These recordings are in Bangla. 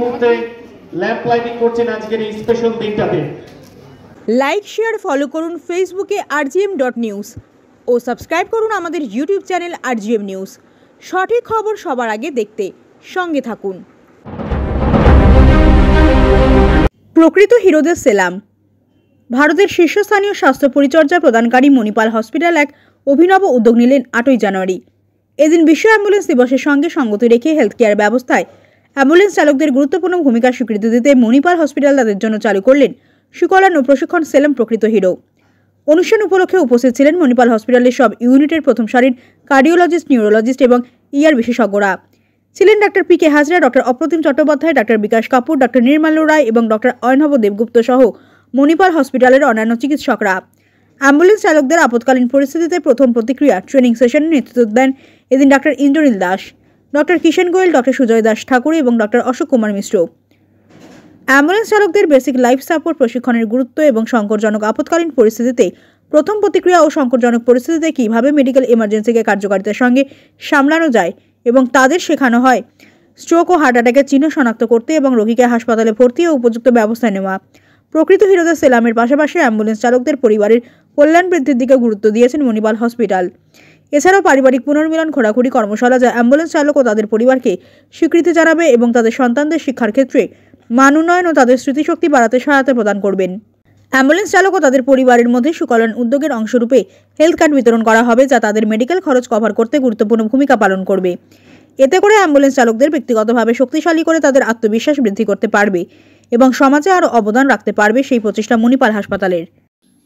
মুহূর্তে ল্যাম্প লাইটিং করছেন আজকের এই স্পেশাল দিনটাতে। লাইক শেয়ার ফলো করুন ফেসবুকে rgm.news ও সাবস্ক্রাইব করুন আমাদের ইউটিউব চ্যানেল rgm নিউজ। সঠিক খবর সবার আগে দেখতে সঙ্গে থাকুন। প্রকৃত হিরোদের সেলাম। ভারতের শীর্ষস্থানীয় স্বাস্থ্য পরিচর্যা প্রদানকারী মণিপাল হসপিটাল এক অভিনব উদ্যোগ নিলেন 8ই জানুয়ারি। এদিন বিশ্ব অ্যাম্বুলেন্স দিবসের সঙ্গে সঙ্গতি রেখে হেলথ কেয়ার ব্যবস্থায় অ্যাম্বুলেন্স চালকদের গুরুত্বপূর্ণ ভূমিকার স্বীকৃতি দিতে মণিপাল হসপিটাল তাদের জন্য চালু করলেন সুকল্যাণ ও প্রশিক্ষণ সেলাম প্রকৃত হিরো। অনুষ্ঠান উপলক্ষে উপস্থিত ছিলেন মণিপাল হসপিটালের সব ইউনিটের প্রথম সারির কার্ডিওলজিস্ট, নিউরোলজিস্ট এবং ইআর বিশেষজ্ঞরা। ছিলেন doctor P K Hazra, doctor Apratim Chattopadhyay, doctor Bikash Kapoor, doctor Nirmalya Roy এবং ডক্টর অয়নভ দেবগুপ্ত সহ মণিপাল হসপিটালের অন্যান্য চিকিৎসকরা। অ্যাম্বুলেন্স চালকদের আপৎকালীন পরিস্থিতিতে প্রথম প্রতিক্রিয়া ট্রেনিং সেশনে নেতৃত্ব দেন এদিন doctor Indranil Das, doctor Kishen Goel, doctor Sujay Das Thakur এবং ডক্টর অশোক কুমার মিশ্র। অ্যাম্বুলেন্স চালকদের বেসিক লাইফ সাপোর্ট প্রশিক্ষণের গুরুত্ব এবং সংকটজনক আপৎকালীন পরিস্থিতিতে প্রথম প্রতিক্রিয়া ও সংকটজনক পরিস্থিতিতে কীভাবে মেডিকেল ইমার্জেন্সিকে কার্যকারিতার সঙ্গে সামলানো যায় এবং তাদের শেখানো হয় স্ট্রোক ও হার্ট অ্যাটাকের চিহ্ন শনাক্ত করতে এবং রোগীকে হাসপাতালে ভর্তি ও উপযুক্ত ব্যবস্থা নেওয়া। প্রকৃত হিরোদের সেলামের পাশাপাশি অ্যাম্বুলেন্স চালকদের পরিবারের কল্যাণ বৃদ্ধির দিকে গুরুত্ব দিয়েছেন মণিপাল হসপিটাল। এছাড়াও পারিবারিক পুনর্মিলন ঘোরাঘুরি কর্মশালা, যা অ্যাম্বুলেন্স চালক ও তাদের পরিবারকে স্বীকৃতি জানাবে এবং তাদের সন্তানদের শিক্ষার ক্ষেত্রে মান উন্নয়ন ও তাদের স্মৃতিশক্তি বাড়াতে সহায়তা প্রদান করবেন। অ্যাম্বুলেন্স চালক ও তাদের পরিবারের মধ্যে সুকল্যাণ উদ্যোগের অংশরূপে হেলথ কার্ড বিতরণ করা হবে, যা তাদের মেডিকেল খরচ কভার করতে গুরুত্বপূর্ণ ভূমিকা পালন করবে। এতে করে অ্যাম্বুলেন্স চালকদের ব্যক্তিগতভাবে শক্তিশালী করে তাদের আত্মবিশ্বাস বৃদ্ধি করতে পারবে এবং সমাজে আরও অবদান রাখতে পারবে, সেই প্রচেষ্টা মণিপাল হাসপাতালের।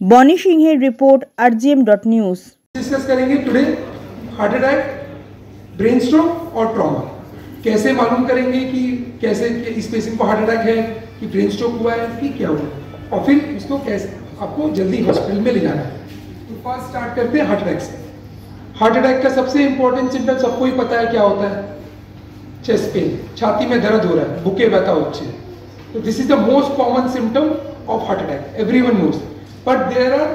বনি সিংহের রিপোর্ট, rgm.news। डिस्कस करेंगे today heart attack, brain stroke और ट्रॉमा। कैसे मालूम करेंगे कि कैसे इस पेशेंट को हार्ट अटैक है कि ब्रेन स्ट्रोक हुआ है कि क्या हुआ, और फिर इसको कैसे आपको जल्दी हॉस्पिटल में ले जाना है। तो फर्स्ट स्टार्ट करते हैं हार्ट अटैक से। हार्ट अटैक का सबसे इंपॉर्टेंट सिम्टम सबको ही पता है क्या होता है, चेस्ट पेन, छाती में दर्द हो रहा है, बुके व्यथा होती है। तो this is the most common symptom of heart attack, everyone knows. But there are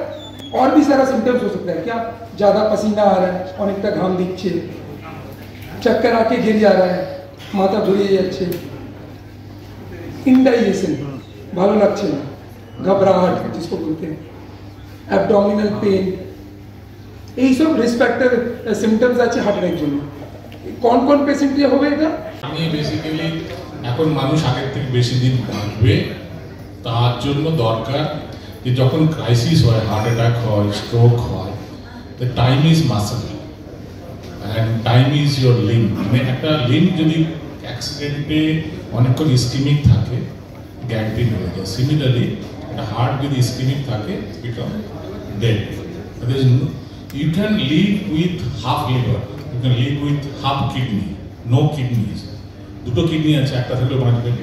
और भी सारा सिम्टम्स हो सकता है। क्या, ज़्यादा पसीना आ रहा है, अनेकटा घाम दिखे, चक्कर आके गिर जा रहा है, माथा धुलिए जाच्छे, इंडाइजेशन भालो लागছে না, घबराहट जिसको बोलते हैं, एब्डोमिनल पेन, এই সব রিস্ক ফ্যাক্টর সিম্পটমস আছে হার্ট অ্যাটাক জন্য। কোন কোন পেশেন্টে হবে এটা? আমি বেসিক্যালি এখন মানুষ আগের থেকে বেশি দিন বাঁচবে, তার জন্য দরকার যে যখন ক্রাইসিস হয়, হার্ট অ্যাটাক হয়, স্ট্রোক হয়, the time is muscle and time is your limb. মানে একটা লিম্ব যদি অ্যাক্সিডেন্টে অনেকক্ষণ ইস্কিমিক থাকে, গ্যাংগ্রিন হয়ে যায়। সিমিলারলি একটা হার্ট যদি ইস্কিমিক থাকে, become dead. You can live with half liver, you can live with half kidney, no kidneys. দুটো কিডনি আছে, একটা থাকলেও বাঁচবেন,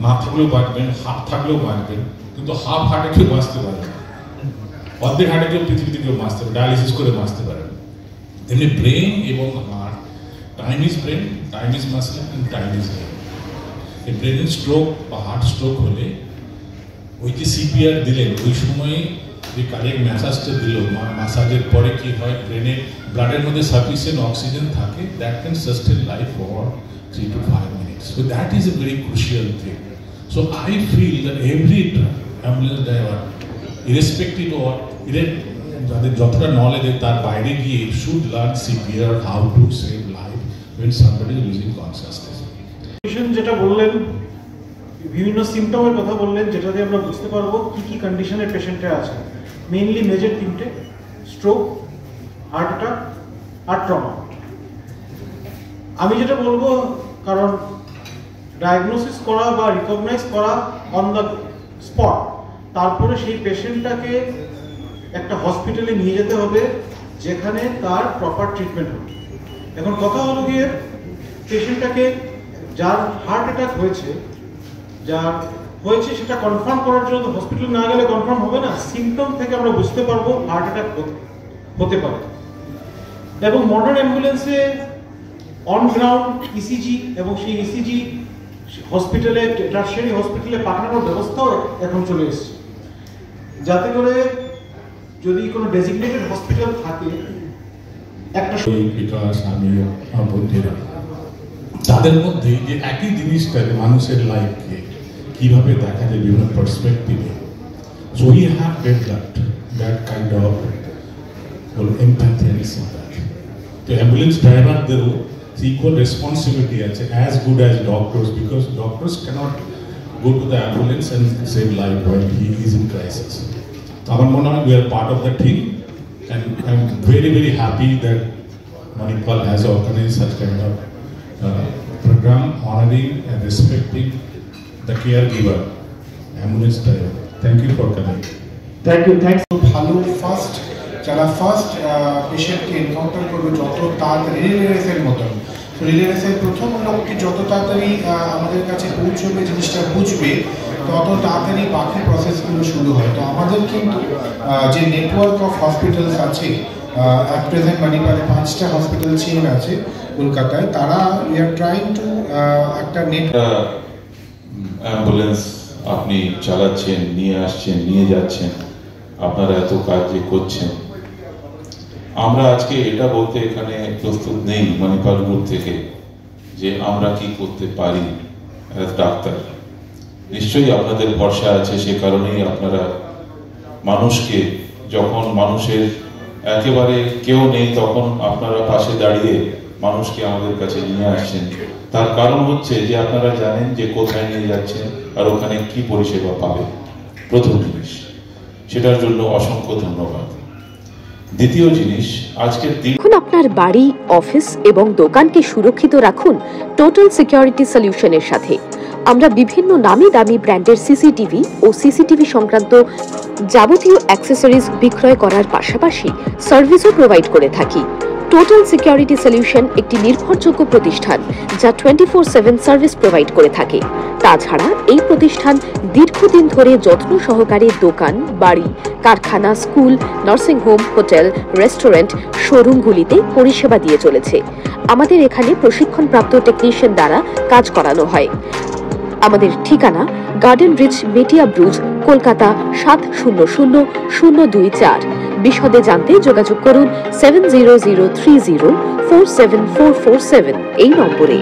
না থাকলেও বাঁচবেন, হাফ থাকলেও বাঁচবেন, কিন্তু হাফ হার্টে কেউ বাঁচতে পারে, অর্ধেক হার্টে কেউ পৃথিবীতে কেউ বাঁচতে পারে, ডায়ালিসিস করে বাঁচতে পারে। তেমনি ব্রেন এবং heart, time is brain, time is muscle and time is brain. এই ব্রেন স্ট্রোক বা হার্ট স্ট্রোক হলে ওই যে সিপিআর দিলেন, ওই সময়ে যে কার্ডিয়াক ম্যাসাজটা দিল, ম্যাসাজের পরে কি হয়, ব্রেনে ব্লাডের মধ্যে সাফিসিয়েন্ট অক্সিজেন থাকে, that can sustain life for 3 to 5 minutes. So that is a very crucial thing. So I feel that every ambulance driver, irrespective of যাদের যতটা নলেজ তার বাইরে গিয়ে should learn CPR, how to save life when somebody is losing consciousness. যেটা বললেন, বিভিন্ন সিমটমের কথা বললেন, যেটা দিয়ে আমরা বুঝতে পারবো কি কি কন্ডিশনের পেশেন্টে আছে। মেইনলি মেজর তিনটে: স্ট্রোক, হার্ট অ্যাটাক আর ট্রমা। আমি যেটা বলবো, কারণ ডায়াগনোসিস করা বা রিকগনাইজ করা অন দ্য স্পট, তারপরে সেই পেশেন্টটাকে একটা হসপিটালে নিয়ে যেতে হবে যেখানে তার প্রপার ট্রিটমেন্ট হবে। এখন কথা হলো গিয়ে, পেশেন্টটাকে যার হার্ট অ্যাটাক হয়েছে সেটা কনফার্ম করার জন্য হসপিটালে না গেলে কনফার্ম হবে না। সিমটম থেকে আমরা বুঝতে পারবো হার্ট অ্যাটাক হতে পারে। এবং মডার্ন অ্যাম্বুলেন্সে অন গ্রাউন্ড ইসিজি এবং সেই ইসিজি হসপিটালে, টারশিয়ারি হসপিটালে পাঠানোর ব্যবস্থাও এখন চলে এসেছে, যাতে করে যদি কোনো ডেজিগনেটেড হসপিটাল থাকে একটা। বিকাশ, আমি বন্ধুরা তাদের মধ্যে যে একই জিনিসটা মানুষের লাইফকে কিভাবে দেখা যায় বিভিন্ন পার্সপেক্টিভে, so we have developed that kind of empathy and sympathy. তো অ্যাম্বুলেন্স ড্রাইভারদেরও ইকুয়াল রেসপন্সিবিলিটি আছে as good as doctors, because doctors cannot go to the ambulance and save life while he is in crisis. Our Mona, we are part of the team, and I'm very, very happy that Manipal has organized such kind of program honoring and respecting the caregiver, ambulance driver. Thank you for coming. Thank you. Thanks. ভালো ফার্স্ট যারা ফার্স্ট পেশেন্টকে এনকাউন্টার করবে যত তাড়াতাড়ি রিলে রেসের মতন, রিলে রেসের প্রথম লোকটি যত তাড়াতাড়ি আমাদের কাছে পৌঁছবে, জিনিসটা বুঝবে, তত তাড়াতাড়ি বাকি প্রসেসগুলো শুরু হয়। তো আমাদের কিন্তু যে নেটওয়ার্ক অফ হসপিটালস আছে, অ্যাট প্রেজেন্ট মানিপালে 5টা হসপিটাল চেইন আছে কলকাতায়, তারা উই আর ট্রাইং টু একটা অ্যাম্বুলেন্স আপনি চালাচ্ছেন, নিয়ে আসছেন, নিয়ে যাচ্ছেন, আপনারা এত কাজ যে করছেন। আমরা আজকে এটা বলতে এখানে প্রস্তুত নেই মণিপাল গ্রুপ থেকে যে আমরা কি করতে পারি অ্যাজ ডাক্তার। নিশ্চয়ই আপনাদের ভরসা আছে, সে কারণেই আপনারা মানুষকে, যখন মানুষের একেবারে কেউ নেই তখন আপনারা পাশে দাঁড়িয়ে মানুষকে আমাদের কাছে নিয়ে আসছেন। তার কারণ হচ্ছে যে আপনারা জানেন যে কোথায় নিয়ে যাচ্ছেন আর ওখানে কি পরিষেবা পাবে, প্রথম জিনিস। সেটার জন্য অসংখ্য ধন্যবাদ। দ্বিতীয় জিনিস, আজকের দিন এখন আপনার বাড়ি, অফিস এবং দোকানকে সুরক্ষিত রাখুন টোটাল সিকিউরিটি সলিউশনের সাথে। আমরা বিভিন্ন নামি দামি ব্র্যান্ডের সিসিটিভি ও সিসিটিভি সংক্রান্ত যাবতীয় অ্যাক্সেসরিজ বিক্রয় করার পাশাপাশি সার্ভিসও প্রোভাইড করে থাকি। টোটাল সিকিউরিটি সলিউশন একটি নির্ভরযোগ্য প্রতিষ্ঠান যা 24/7 সার্ভিস প্রোভাইড করে থাকে। তাছাড়া এই প্রতিষ্ঠান দীর্ঘদিন ধরে যত্ন সহকারে দোকান, বাড়ি, কারখানা, school, nursing home, hotel, restaurant, শোরুমগুলিতে পরিষেবা দিয়ে চলেছে। আমাদের এখানে প্রশিক্ষণপ্রাপ্ত টেকনিশিয়ান দ্বারা কাজ করানো হয়। আমাদের ঠিকানা গার্ডেন রিচ, মেটিয়া ব্রুজ, কলকাতা 700024। বিশদে জানতে যোগাযোগ করুন 7003047447 এই নম্বরে।